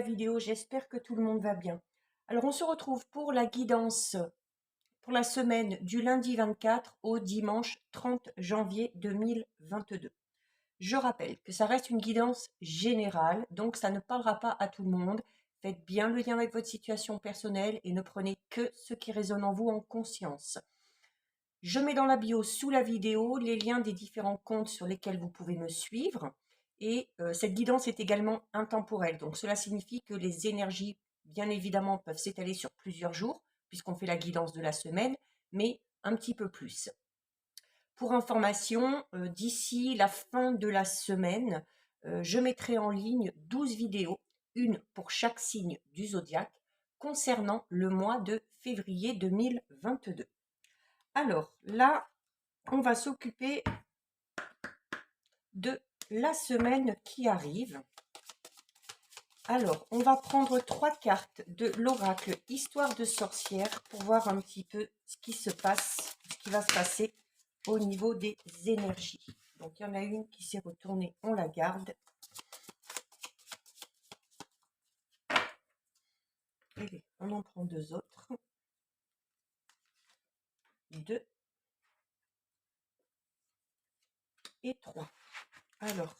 vidéo, j'espère que tout le monde va bien. Alors on se retrouve pour la guidance pour la semaine du lundi 24 au dimanche 30 janvier 2022. Je rappelle que ça reste une guidance générale, donc ça ne parlera pas à tout le monde. Faites bien le lien avec votre situation personnelle et ne prenez que ce qui résonne en vous en conscience. Je mets dans la bio sous la vidéo les liens des différents comptes sur lesquels vous pouvez me suivre. Et cette guidance est également intemporelle. Donc cela signifie que les énergies, bien évidemment, peuvent s'étaler sur plusieurs jours, puisqu'on fait la guidance de la semaine, mais un petit peu plus. Pour information, d'ici la fin de la semaine, je mettrai en ligne 12 vidéos, une pour chaque signe du zodiaque, concernant le mois de février 2022. Alors là, on va s'occuper de la semaine qui arrive. Alors, on va prendre 3 cartes de l'oracle Histoire de sorcière pour voir un petit peu ce qui se passe, ce qui va se passer au niveau des énergies. Donc, il y en a une qui s'est retournée, on la garde. Et on en prend 2 autres. 2 et 3. Alors,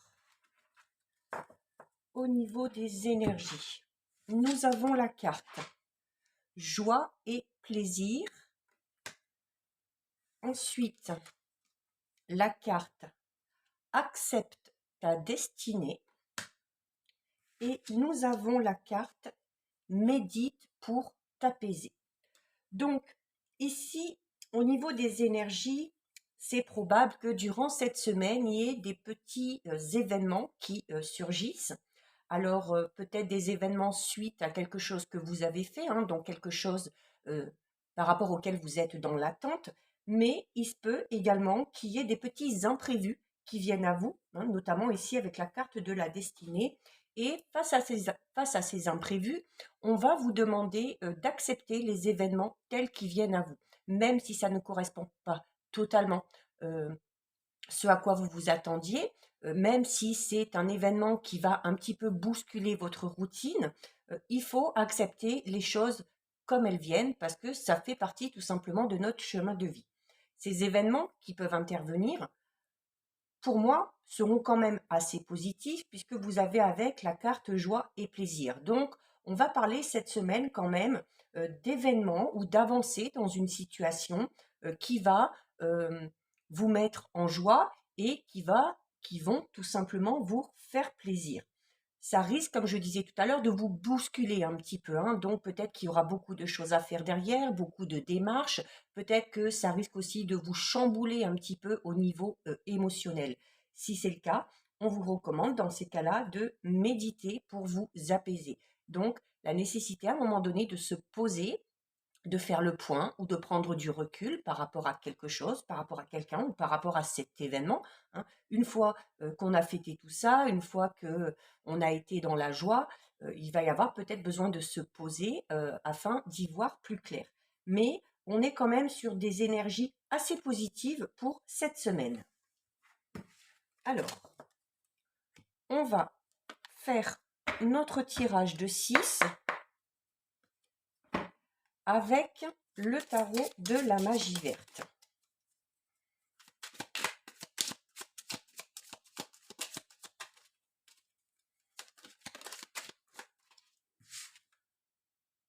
au niveau des énergies, nous avons la carte joie et plaisir. Ensuite, la carte accepte ta destinée. Et nous avons la carte médite pour t'apaiser. Donc, ici, au niveau des énergies, c'est probable que durant cette semaine, il y ait des petits événements qui surgissent. Alors, peut-être des événements suite à quelque chose que vous avez fait, donc quelque chose par rapport auquel vous êtes dans l'attente, mais il se peut également qu'il y ait des petits imprévus qui viennent à vous, notamment ici avec la carte de la destinée. Et face à ces imprévus, on va vous demander d'accepter les événements tels qu'ils viennent à vous, même si ça ne correspond pas totalement ce à quoi vous vous attendiez, même si c'est un événement qui va un petit peu bousculer votre routine, il faut accepter les choses comme elles viennent parce que ça fait partie tout simplement de notre chemin de vie. Ces événements qui peuvent intervenir, pour moi, seront quand même assez positifs puisque vous avez avec la carte joie et plaisir. Donc, on va parler cette semaine quand même d'événements ou d'avancées dans une situation qui va vous mettre en joie et qui vont tout simplement vous faire plaisir. Ça risque, comme je disais tout à l'heure, de vous bousculer un petit peu, donc peut-être qu'il y aura beaucoup de choses à faire derrière, beaucoup de démarches, peut-être que ça risque aussi de vous chambouler un petit peu au niveau émotionnel. Si c'est le cas, on vous recommande dans ces cas-là de méditer pour vous apaiser. Donc, la nécessité à un moment donné de se poser, de faire le point ou de prendre du recul par rapport à quelque chose, par rapport à quelqu'un ou par rapport à cet événement. Une fois qu'on a fêté tout ça, une fois qu'on a été dans la joie, il va y avoir peut-être besoin de se poser afin d'y voir plus clair. Mais on est quand même sur des énergies assez positives pour cette semaine. Alors, on va faire notre tirage de 6 avec le tarot de la magie verte.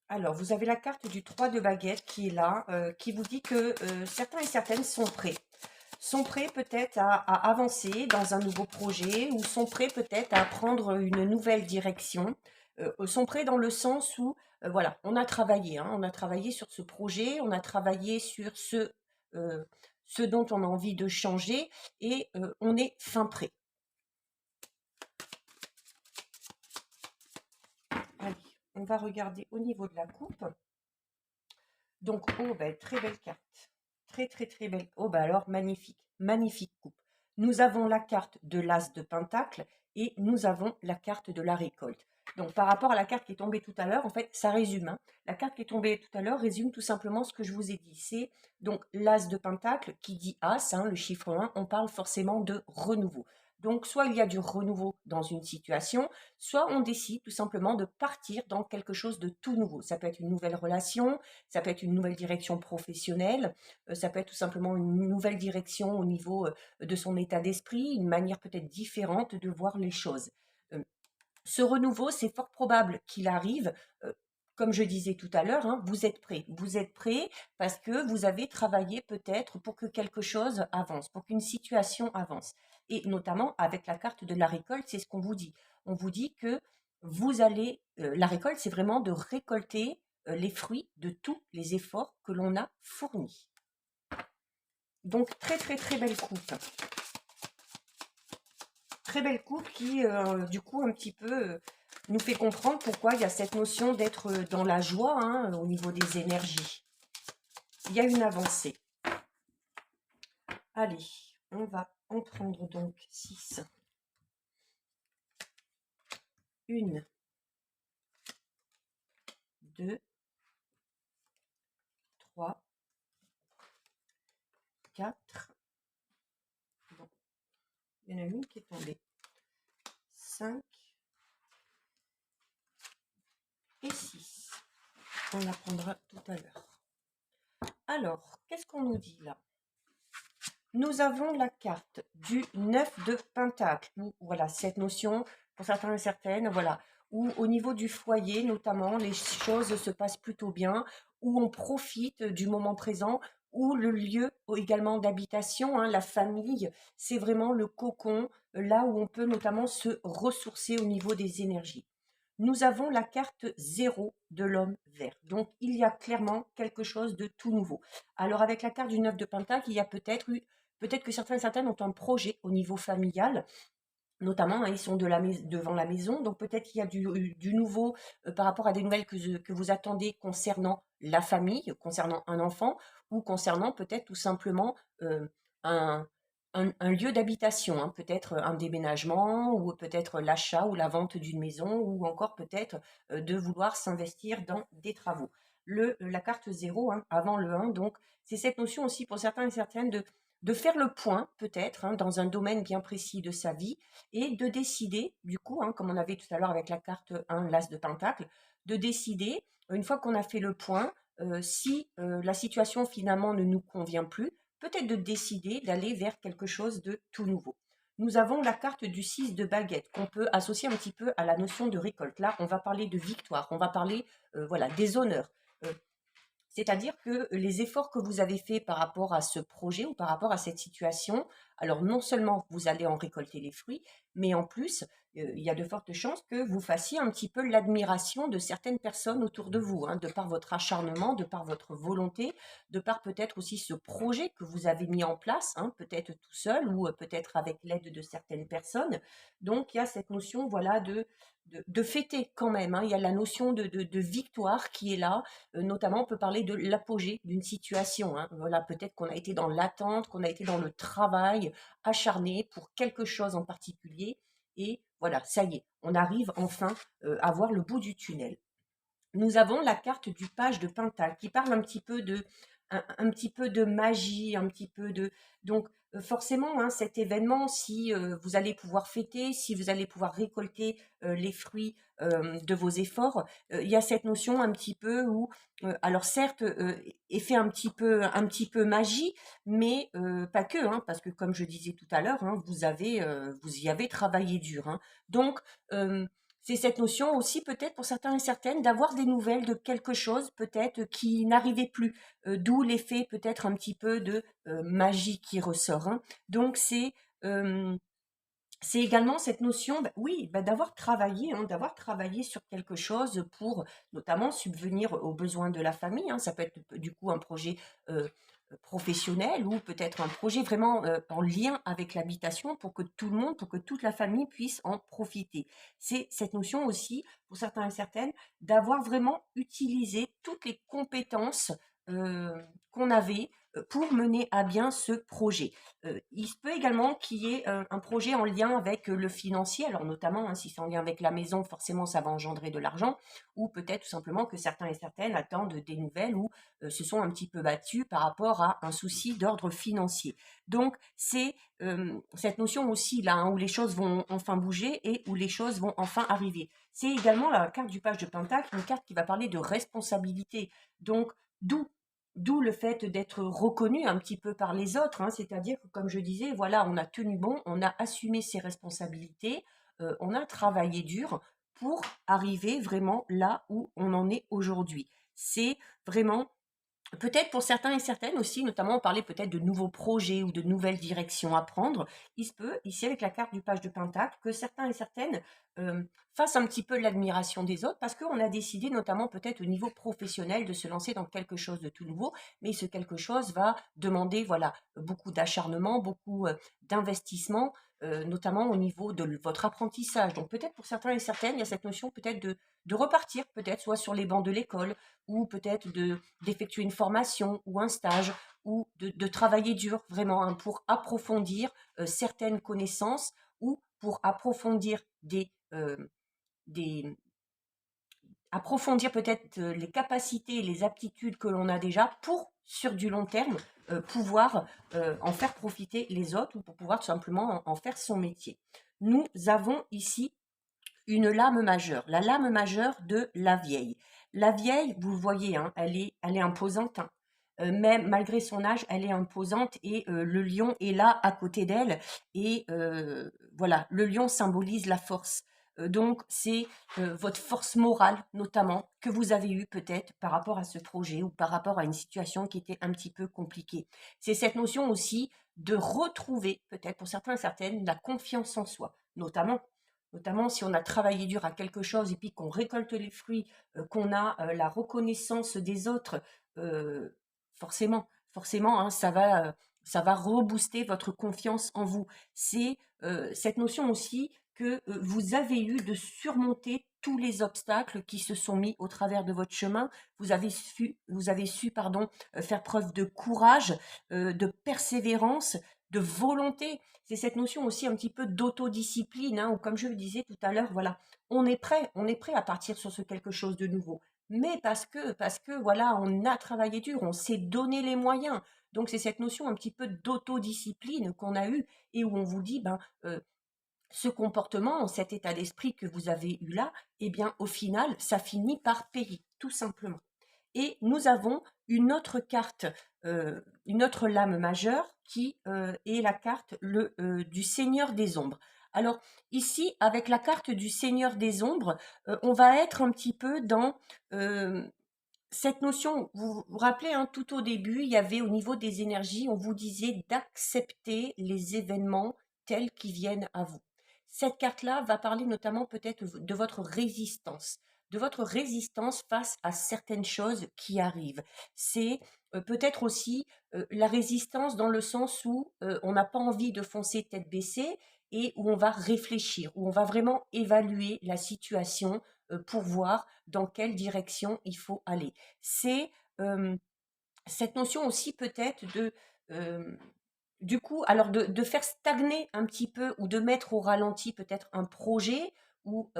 Alors, vous avez la carte du 3 de baguette qui est là, qui vous dit que certains et certaines sont prêts. Sont prêts peut-être à avancer dans un nouveau projet ou sont prêts peut-être à prendre une nouvelle direction. Sont prêts dans le sens où, voilà, on a travaillé sur ce projet, on a travaillé sur ce dont on a envie de changer et on est fin prêt. Allez, on va regarder au niveau de la coupe. Donc, oh, bah, très belle carte. Très, très, très belle. Oh, bah alors, magnifique. Magnifique coupe. Nous avons la carte de l'As de Pentacle et nous avons la carte de la récolte. Donc, par rapport à la carte qui est tombée tout à l'heure, en fait, ça résume. La carte qui est tombée tout à l'heure résume tout simplement ce que je vous ai dit. C'est donc l'As de Pentacle qui dit As, le chiffre 1, on parle forcément de renouveau. Donc, soit il y a du renouveau dans une situation, soit on décide tout simplement de partir dans quelque chose de tout nouveau. Ça peut être une nouvelle relation, ça peut être une nouvelle direction professionnelle, ça peut être tout simplement une nouvelle direction au niveau de son état d'esprit, une manière peut-être différente de voir les choses. Euh, Ce renouveau, c'est fort probable qu'il arrive. Comme je disais tout à l'heure, hein, vous êtes prêt. Vous êtes prêt parce que vous avez travaillé peut-être pour que quelque chose avance, pour qu'une situation avance. Et notamment avec la carte de la récolte, c'est ce qu'on vous dit. On vous dit que vous allez, la récolte, c'est vraiment de récolter les fruits de tous les efforts que l'on a fournis. Donc très très très belle coupe. Très belle coupe qui, du coup, un petit peu nous fait comprendre pourquoi il y a cette notion d'être dans la joie hein, au niveau des énergies. Il y a une avancée. Allez, on va en prendre donc 6. 1, 2, 3, 4. Bon, il y en a une qui est tombée. 5 et 6. On la prendra tout à l'heure. Alors, qu'est-ce qu'on nous dit là? Nous avons la carte du 9 de Pentacle. Voilà, cette notion, pour certains et certaines, voilà, où au niveau du foyer, notamment, les choses se passent plutôt bien, où on profite du moment présent, où le lieu également d'habitation, hein, la famille, c'est vraiment le cocon, là où on peut notamment se ressourcer au niveau des énergies. Nous avons la carte 0 de l'homme vert. Donc, il y a clairement quelque chose de tout nouveau. Alors, avec la carte du 9 de Pentacle, il y a peut-être que certains et certaines ont un projet au niveau familial, notamment, hein, ils sont devant la maison, donc peut-être qu'il y a du nouveau par rapport à des nouvelles que vous attendez concernant la famille, concernant un enfant, ou concernant peut-être tout simplement un, un lieu d'habitation, hein, peut-être un déménagement, ou peut-être l'achat ou la vente d'une maison, ou encore peut-être de vouloir s'investir dans des travaux. La carte 0, hein, avant le 1, donc c'est cette notion aussi pour certains et certaines de faire le point, peut-être, hein, dans un domaine bien précis de sa vie, et de décider, du coup, hein, comme on avait tout à l'heure avec la carte 1, l'As de Pentacle, de décider, une fois qu'on a fait le point, si la situation finalement ne nous convient plus, peut-être de décider d'aller vers quelque chose de tout nouveau. Nous avons la carte du 6 de baguette qu'on peut associer un petit peu à la notion de récolte. Là, on va parler de victoire, on va parler voilà, des honneurs. Euh, C'est-à-dire que les efforts que vous avez faits par rapport à ce projet ou par rapport à cette situation, alors non seulement vous allez en récolter les fruits, mais en plus, il y a de fortes chances que vous fassiez un petit peu l'admiration de certaines personnes autour de vous, hein, de par votre acharnement, de par votre volonté, de par peut-être aussi ce projet que vous avez mis en place, hein, peut-être tout seul ou peut-être avec l'aide de certaines personnes. Donc, il y a cette notion, voilà, de fêter quand même, hein. Il y a la notion de victoire qui est là. Notamment, on peut parler de l'apogée d'une situation, hein. Voilà, peut-être qu'on a été dans l'attente, qu'on a été dans le travail acharné pour quelque chose en particulier. Et voilà, ça y est, on arrive enfin à voir le bout du tunnel. Nous avons la carte du page de Pentacle qui parle un petit peu un petit peu de magie, un petit peu de... Donc forcément, hein, cet événement, si vous allez pouvoir fêter, si vous allez pouvoir récolter les fruits de vos efforts, il y a cette notion un petit peu où, alors certes, effet un petit peu magie, mais pas que, hein, parce que comme je disais tout à l'heure, hein, vous y avez travaillé dur, hein. Donc, c'est cette notion aussi peut-être pour certains et certaines d'avoir des nouvelles de quelque chose peut-être qui n'arrivait plus, d'où l'effet peut-être un petit peu de magie qui ressort, hein. Donc c'est également cette notion, bah, oui, bah, d'avoir travaillé, hein, d'avoir travaillé sur quelque chose pour notamment subvenir aux besoins de la famille, hein. Ça peut être du coup un projet professionnel ou peut-être un projet vraiment en lien avec l'habitation pour que tout le monde, pour que toute la famille puisse en profiter. C'est cette notion aussi, pour certains et certaines, d'avoir vraiment utilisé toutes les compétences qu'on avait pour mener à bien ce projet. Il se peut également qu'il y ait un projet en lien avec le financier, alors notamment si c'est en lien avec la maison, forcément ça va engendrer de l'argent, ou peut-être tout simplement que certains et certaines attendent des nouvelles ou se sont un petit peu battus par rapport à un souci d'ordre financier. Donc c'est cette notion aussi là, où les choses vont enfin bouger et où les choses vont enfin arriver. C'est également la carte du page de Pentacle, une carte qui va parler de responsabilité. Donc d'où le fait d'être reconnu un petit peu par les autres, hein, c'est-à-dire que comme je disais, voilà, on a tenu bon, on a assumé ses responsabilités, on a travaillé dur pour arriver vraiment là où on en est aujourd'hui. C'est vraiment peut-être pour certains et certaines aussi, notamment on parlait peut-être de nouveaux projets ou de nouvelles directions à prendre. Il se peut, ici avec la carte du page de Pentacle, que certains et certaines fassent un petit peu l'admiration des autres parce qu'on a décidé notamment peut-être au niveau professionnel de se lancer dans quelque chose de tout nouveau, mais ce quelque chose va demander voilà beaucoup d'acharnement, beaucoup d'investissement, notamment au niveau de votre apprentissage. Donc peut-être pour certains et certaines, il y a cette notion peut-être de repartir peut-être soit sur les bancs de l'école ou peut-être d'effectuer une formation ou un stage ou de travailler dur vraiment hein, pour approfondir certaines connaissances ou pour approfondir des approfondir peut-être les capacités et les aptitudes que l'on a déjà pour sur du long terme pouvoir en faire profiter les autres ou pour pouvoir tout simplement en faire son métier. Nous avons ici une lame majeure, la lame majeure de la vieille. La vieille, vous voyez, hein, elle est imposante. Hein. Même malgré son âge, elle est imposante et le lion est là à côté d'elle. Et voilà, le lion symbolise la force. Donc c'est votre force morale notamment que vous avez eue peut-être par rapport à ce projet ou par rapport à une situation qui était un petit peu compliquée. C'est cette notion aussi de retrouver peut-être pour certains et certaines la confiance en soi, notamment si on a travaillé dur à quelque chose et puis qu'on récolte les fruits, qu'on a la reconnaissance des autres, euh, forcément, hein, ça va rebooster votre confiance en vous. C'est cette notion aussi que vous avez eu de surmonter tous les obstacles qui se sont mis au travers de votre chemin. Vous avez su pardon, faire preuve de courage, de persévérance, de volonté. C'est cette notion aussi un petit peu d'autodiscipline, hein, où comme je le disais tout à l'heure, voilà, on est prêt à partir sur ce quelque chose de nouveau. Mais parce que voilà, on a travaillé dur, on s'est donné les moyens. Donc c'est cette notion un petit peu d'autodiscipline qu'on a eue et où on vous dit, ben, ce comportement, cet état d'esprit que vous avez eu là, eh bien, au final, ça finit par payer, tout simplement. Et nous avons une autre carte, une autre lame majeure qui est la carte du Seigneur des Ombres. Alors ici, avec la carte du Seigneur des Ombres, on va être un petit peu dans cette notion. Vous vous rappelez, hein, tout au début, il y avait au niveau des énergies, on vous disait d'accepter les événements tels qu'ils viennent à vous. Cette carte-là va parler notamment peut-être de votre résistance face à certaines choses qui arrivent. C'est peut-être aussi la résistance dans le sens où on n'a pas envie de foncer tête baissée et où on va réfléchir, où on va vraiment évaluer la situation pour voir dans quelle direction il faut aller. C'est cette notion aussi peut-être du coup, alors de faire stagner un petit peu ou de mettre au ralenti peut-être un projet ou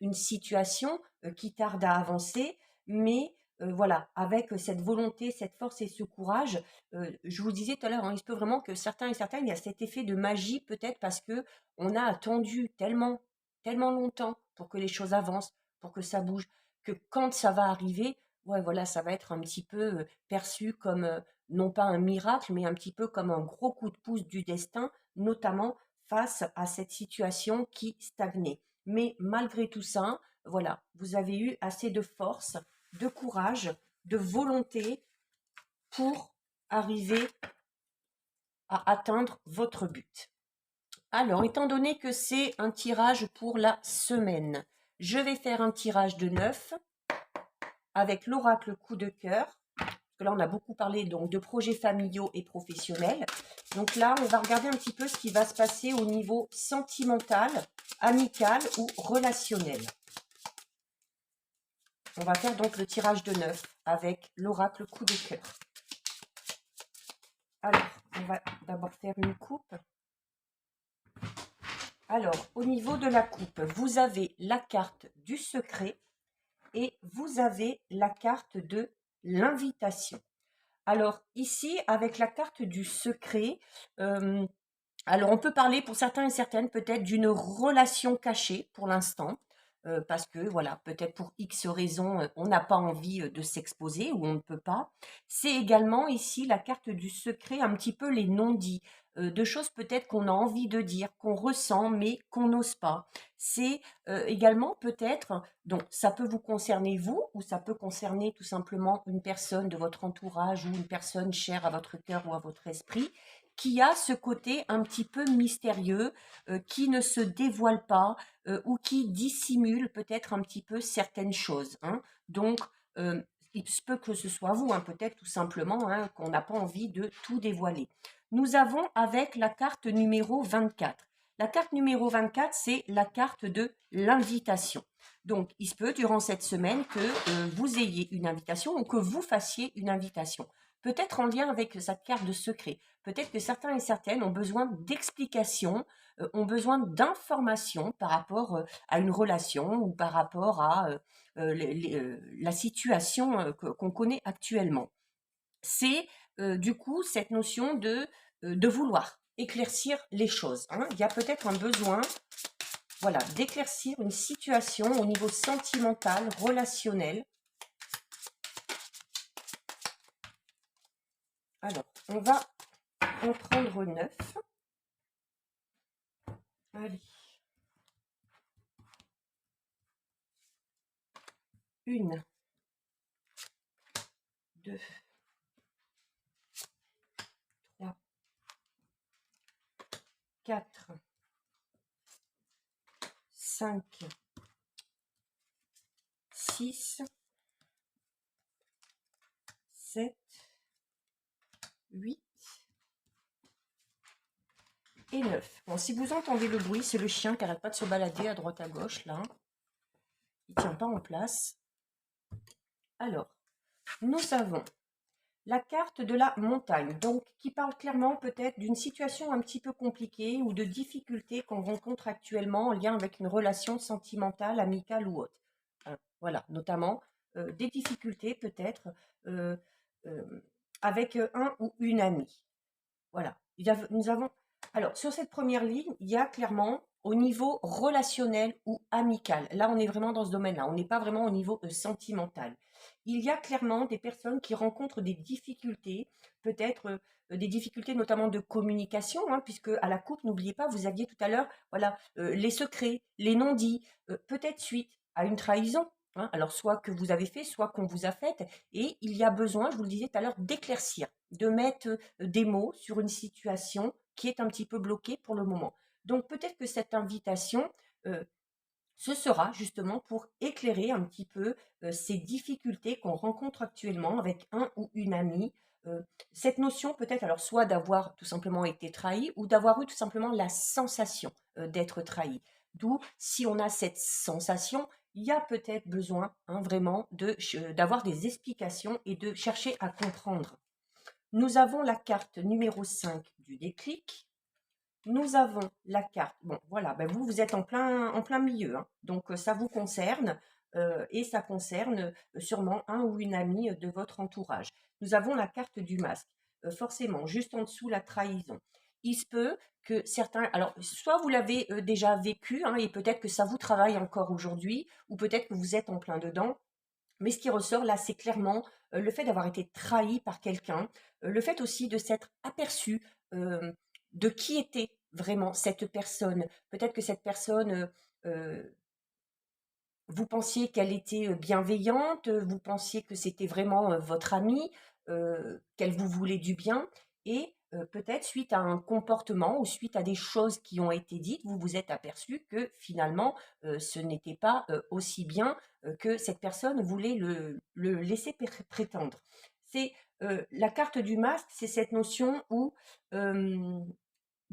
une situation qui tarde à avancer, mais voilà, avec cette volonté, cette force et ce courage, je vous disais tout à l'heure, hein, il se peut vraiment que certains et certaines, il y a cet effet de magie peut-être parce que on a attendu tellement longtemps pour que les choses avancent, pour que ça bouge, que quand ça va arriver, ouais, voilà, ça va être un petit peu perçu comme non pas un miracle, mais un petit peu comme un gros coup de pouce du destin, notamment face à cette situation qui stagnait. Mais malgré tout ça, voilà, vous avez eu assez de force, de courage, de volonté pour arriver à atteindre votre but. Alors, étant donné que c'est un tirage pour la semaine, je vais faire un tirage de 9 avec l'oracle coup de cœur. Là, on a beaucoup parlé donc de projets familiaux et professionnels. Donc là, on va regarder un petit peu ce qui va se passer au niveau sentimental, amical ou relationnel. On va faire donc le tirage de 9 avec l'oracle coup de cœur. Alors, on va d'abord faire une coupe. Alors, au niveau de la coupe, vous avez la carte du secret et vous avez la carte de l'invitation. Alors ici, avec la carte du secret, alors on peut parler pour certains et certaines peut-être d'une relation cachée pour l'instant, parce que voilà, peut-être pour X raisons, on n'a pas envie de s'exposer ou on ne peut pas. C'est également ici la carte du secret, un petit peu les non-dits, de choses peut-être qu'on a envie de dire, qu'on ressent mais qu'on n'ose pas. C'est également peut-être, donc ça peut vous concerner vous ou ça peut concerner tout simplement une personne de votre entourage ou une personne chère à votre cœur ou à votre esprit qui a ce côté un petit peu mystérieux, qui ne se dévoile pas ou qui dissimule peut-être un petit peu certaines choses, hein. Donc, il se peut que ce soit vous, hein, peut-être tout simplement, hein, qu'on n'a pas envie de tout dévoiler. Nous avons avec la carte numéro 24. La carte numéro 24, c'est la carte de l'invitation. Donc, il se peut durant cette semaine que vous ayez une invitation ou que vous fassiez une invitation. Peut-être en lien avec cette carte de secret. Peut-être que certains et certaines ont besoin d'explications, ont besoin d'informations par rapport à une relation ou par rapport à la situation qu'on connaît actuellement. C'est du coup cette notion de vouloir éclaircir les choses, hein. Il y a peut-être un besoin, voilà, d'éclaircir une situation au niveau sentimental, relationnel. Alors, on va en prendre 9. Allez. 1, 2, 3, 4, 5, 6, 7, 8 et 9. Bon, si vous entendez le bruit, c'est le chien qui n'arrête pas de se balader à droite à gauche, là. Il ne tient pas en place. Alors, nous avons la carte de la montagne, donc qui parle clairement peut-être d'une situation un petit peu compliquée ou de difficultés qu'on rencontre actuellement en lien avec une relation sentimentale, amicale ou autre. Voilà, notamment des difficultés peut-être euh, euh, avec un ou une amie. Voilà, nous avons... Alors, sur cette première ligne, il y a clairement au niveau relationnel ou amical. Là, on est vraiment dans ce domaine-là. On n'est pas vraiment au niveau sentimental. Il y a clairement des personnes qui rencontrent des difficultés, peut-être des difficultés notamment de communication, hein, puisque à la coupe, n'oubliez pas, vous aviez tout à l'heure, voilà, les secrets, les non-dits, peut-être suite à une trahison, hein. Alors, soit que vous avez fait, soit qu'on vous a fait, et il y a besoin, je vous le disais tout à l'heure, d'éclaircir, de mettre des mots sur une situation qui est un petit peu bloquée pour le moment. Donc peut-être que cette invitation, euh, ce sera justement pour éclairer un petit peu ces difficultés qu'on rencontre actuellement avec un ou une amie. Cette notion peut-être alors soit d'avoir tout simplement été trahi ou d'avoir eu tout simplement la sensation d'être trahi. D'où si on a cette sensation, il y a peut-être besoin, hein, vraiment d'avoir des explications et de chercher à comprendre. Nous avons la carte numéro 5 du déclic. Nous avons la carte. Bon, voilà, ben vous êtes en plein milieu, hein. Donc ça vous concerne et ça concerne sûrement un ou une amie de votre entourage. Nous avons la carte du masque. Forcément, juste en dessous, la trahison. Il se peut que certains, alors soit vous l'avez déjà vécu, hein, et peut-être que ça vous travaille encore aujourd'hui, ou peut-être que vous êtes en plein dedans. Mais ce qui ressort là, c'est clairement le fait d'avoir été trahi par quelqu'un, le fait aussi de s'être aperçu de qui était vraiment cette personne. Peut-être que cette personne, vous pensiez qu'elle était bienveillante, vous pensiez que c'était vraiment votre amie, qu'elle vous voulait du bien, et peut-être suite à un comportement ou suite à des choses qui ont été dites, vous vous êtes aperçu que finalement ce n'était pas aussi bien que cette personne voulait le laisser prétendre. C'est la carte du masque, c'est cette notion où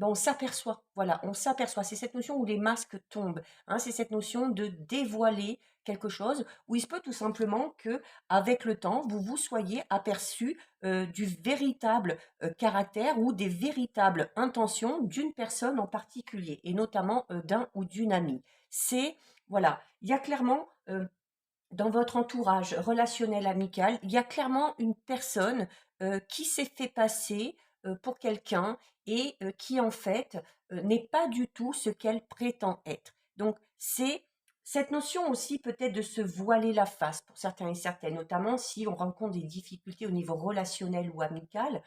ben, on s'aperçoit, voilà, on s'aperçoit. C'est cette notion où les masques tombent, hein, c'est cette notion de dévoiler quelque chose, où il se peut tout simplement que, avec le temps, vous vous soyez aperçu du véritable caractère ou des véritables intentions d'une personne en particulier, et notamment d'un ou d'une amie. C'est, voilà, il y a clairement dans votre entourage relationnel amical, il y a clairement une personne qui s'est fait passer pour quelqu'un et qui en fait n'est pas du tout ce qu'elle prétend être. Donc c'est cette notion aussi peut-être de se voiler la face pour certains et certaines, notamment si on rencontre des difficultés au niveau relationnel ou amical.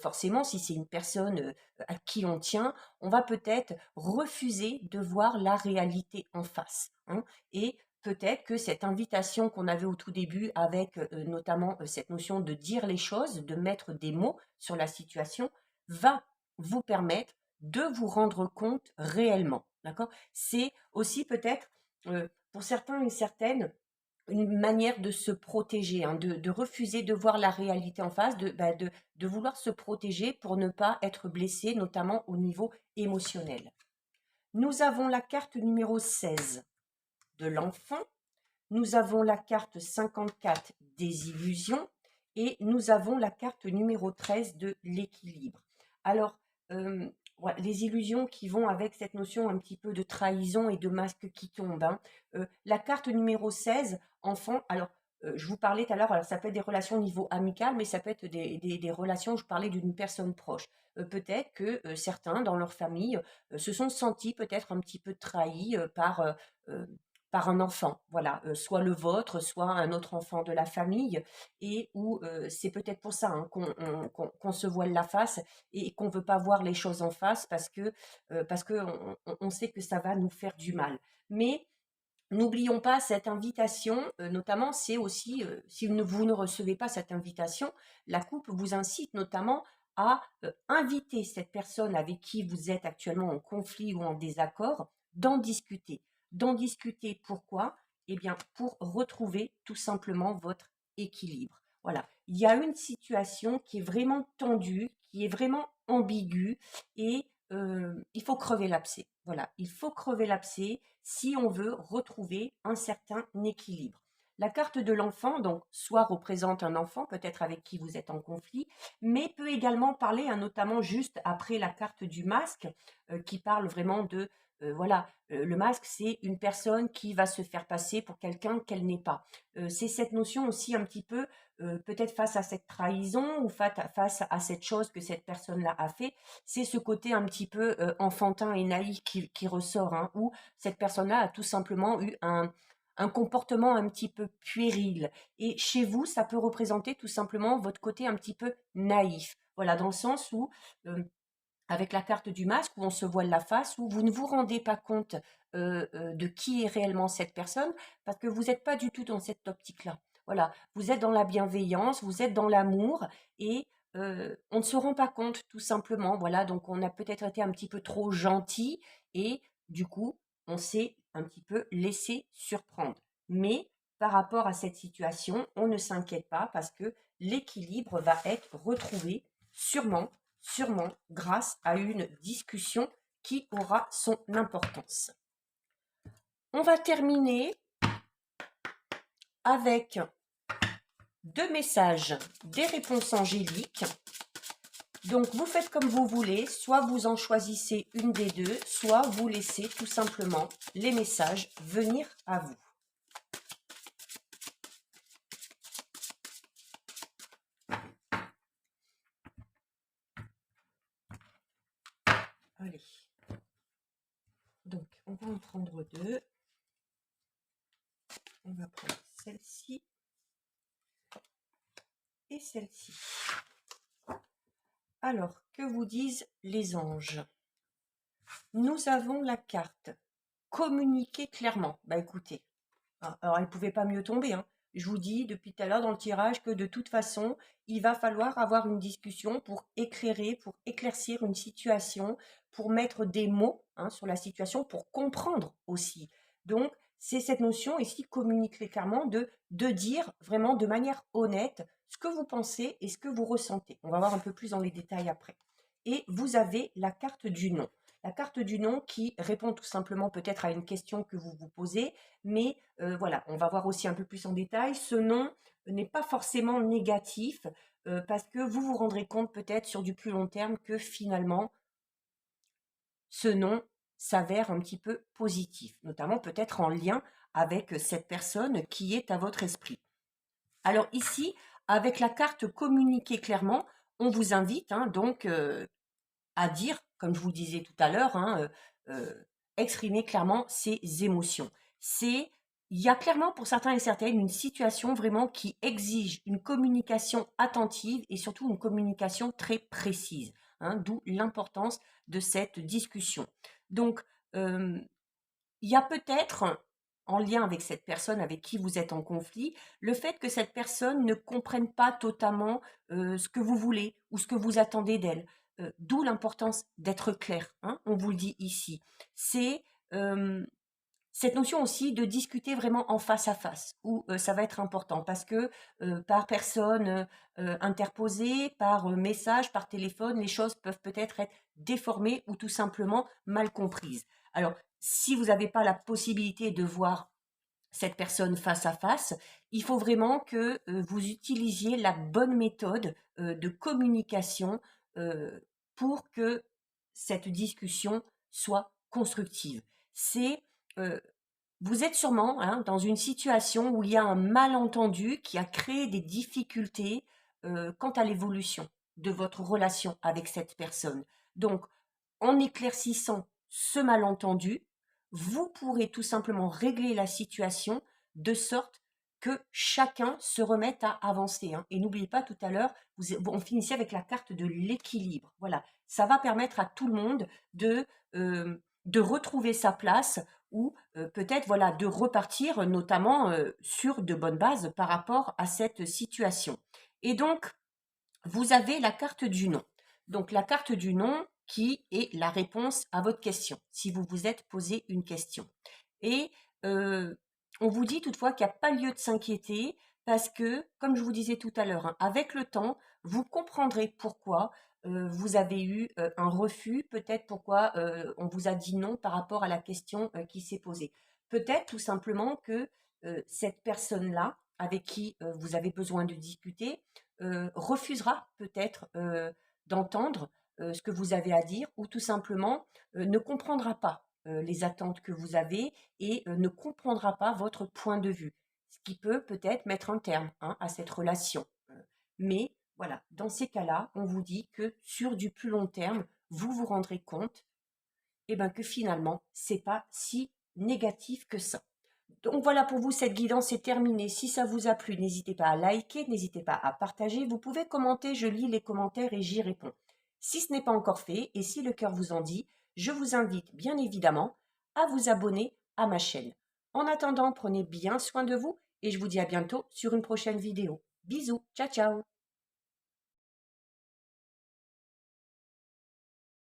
Forcément, si c'est une personne à qui on tient, on va peut-être refuser de voir la réalité en face, hein, et peut-être que cette invitation qu'on avait au tout début avec notamment cette notion de dire les choses, de mettre des mots sur la situation, va vous permettre de vous rendre compte réellement. D'accord? C'est aussi peut-être pour certains et certaines une manière de se protéger, hein, de refuser de voir la réalité en face, de vouloir se protéger pour ne pas être blessé, notamment au niveau émotionnel. Nous avons la carte numéro 16 de l'enfant. Nous avons la carte 54 des illusions et nous avons la carte numéro 13 de l'équilibre. Alors, ouais, les illusions qui vont avec cette notion un petit peu de trahison et de masque qui tombe, hein. La carte numéro 16, enfant, alors je vous parlais tout à l'heure, alors ça peut être des relations au niveau amical, mais ça peut être des relations, je parlais d'une personne proche. Peut-être que certains dans leur famille se sont sentis peut-être un petit peu trahis euh, par un enfant, voilà, soit le vôtre, soit un autre enfant de la famille, et où c'est peut-être pour ça hein, qu'on se voile la face et qu'on ne veut pas voir les choses en face parce que on sait que ça va nous faire du mal. Mais n'oublions pas cette invitation, notamment c'est aussi, si vous ne recevez pas cette invitation, la coupe vous incite notamment à inviter cette personne avec qui vous êtes actuellement en conflit ou en désaccord, d'en discuter. D'en discuter pourquoi? Eh bien, pour retrouver tout simplement votre équilibre. Voilà, il y a une situation qui est vraiment tendue, qui est vraiment ambiguë et il faut crever l'abcès. Voilà, il faut crever l'abcès si on veut retrouver un certain équilibre. La carte de l'enfant, donc, soit représente un enfant, peut-être avec qui vous êtes en conflit, mais peut également parler, hein, notamment juste après la carte du masque, qui parle vraiment de, voilà, le masque, c'est une personne qui va se faire passer pour quelqu'un qu'elle n'est pas. C'est cette notion aussi un petit peu, peut-être face à cette trahison ou face à cette chose que cette personne-là a fait, c'est ce côté un petit peu enfantin et naïf qui ressort, hein, où cette personne-là a tout simplement eu un comportement un petit peu puéril. Et chez vous, ça peut représenter tout simplement votre côté un petit peu naïf. Voilà, dans le sens où, avec la carte du masque, où on se voile la face, où vous ne vous rendez pas compte de qui est réellement cette personne, parce que vous n'êtes pas du tout dans cette optique-là. Voilà, vous êtes dans la bienveillance, vous êtes dans l'amour, et on ne se rend pas compte tout simplement. Voilà, donc on a peut-être été un petit peu trop gentil, et du coup, on s'est un petit peu laissé surprendre. Mais par rapport à cette situation, on ne s'inquiète pas parce que l'équilibre va être retrouvé sûrement grâce à une discussion qui aura son importance. On va terminer avec 2 messages des réponses angéliques. Donc vous faites comme vous voulez, soit vous en choisissez une des deux, soit vous laissez tout simplement les messages venir à vous. Allez. Donc on va en prendre 2. On va prendre celle-ci et celle-ci. Alors, que vous disent les anges? Nous avons la carte communiquer clairement. Bah écoutez, alors elle ne pouvait pas mieux tomber, hein. Je vous dis depuis tout à l'heure dans le tirage que de toute façon, il va falloir avoir une discussion pour éclairer, pour éclaircir une situation, pour mettre des mots hein, sur la situation, pour comprendre aussi. Donc, c'est cette notion ici, communiquer clairement, de dire vraiment de manière honnête ce que vous pensez et ce que vous ressentez. On va voir un peu plus dans les détails après. et vous avez la carte du non. La carte du non qui répond tout simplement peut-être à une question que vous vous posez, mais voilà, on va voir aussi un peu plus en détail. Ce non n'est pas forcément négatif parce que vous vous rendrez compte peut-être sur du plus long terme que finalement, ce non s'avère un petit peu positif, notamment peut-être en lien avec cette personne qui est à votre esprit. Alors ici, avec la carte communiquer clairement, on vous invite donc à dire, comme je vous le disais tout à l'heure, exprimer clairement ses émotions. Il y a clairement pour certains et certaines une situation vraiment qui exige une communication attentive et surtout une communication très précise, d'où l'importance de cette discussion. Donc, il y a peut-être, en lien avec cette personne avec qui vous êtes en conflit, le fait que cette personne ne comprenne pas totalement ce que vous voulez ou ce que vous attendez d'elle. D'où l'importance d'être clair, on vous le dit ici. C'est cette notion aussi de discuter vraiment en face à face, où ça va être important parce que par personne interposée, par message, par téléphone, les choses peuvent peut-être être déformées ou tout simplement mal comprises. Alors, si vous n'avez pas la possibilité de voir cette personne face à face, il faut vraiment que vous utilisiez la bonne méthode de communication euh, pour que cette discussion soit constructive. C'est euh, Vous êtes sûrement dans une situation où il y a un malentendu qui a créé des difficultés quant à l'évolution de votre relation avec cette personne. Donc, en éclaircissant ce malentendu, vous pourrez tout simplement régler la situation de sorte que chacun se remette à avancer. Et n'oubliez pas tout à l'heure, on finissait avec la carte de l'équilibre. Voilà, ça va permettre à tout le monde de retrouver sa place ou peut-être voilà de repartir notamment sur de bonnes bases par rapport à cette situation. Et donc, vous avez la carte du non. Donc la carte du non qui est la réponse à votre question, si vous vous êtes posé une question. Et on vous dit toutefois qu'il n'y a pas lieu de s'inquiéter parce que, comme je vous disais tout à l'heure, avec le temps, vous comprendrez pourquoi vous avez eu un refus, peut-être pourquoi on vous a dit non par rapport à la question qui s'est posée. Peut-être tout simplement que cette personne-là, avec qui vous avez besoin de discuter, refusera peut-être d'entendre ce que vous avez à dire ou tout simplement ne comprendra pas les attentes que vous avez et ne comprendra pas votre point de vue, ce qui peut peut-être mettre un terme à cette relation. Mais voilà, dans ces cas-là, on vous dit que sur du plus long terme, vous vous rendrez compte que finalement, c'est pas si négatif que ça. Donc voilà pour vous, cette guidance est terminée. Si ça vous a plu, n'hésitez pas à liker, n'hésitez pas à partager. Vous pouvez commenter, je lis les commentaires et j'y réponds. Si ce n'est pas encore fait et si le cœur vous en dit, je vous invite bien évidemment à vous abonner à ma chaîne. En attendant, prenez bien soin de vous et je vous dis à bientôt sur une prochaine vidéo. Bisous, ciao ciao.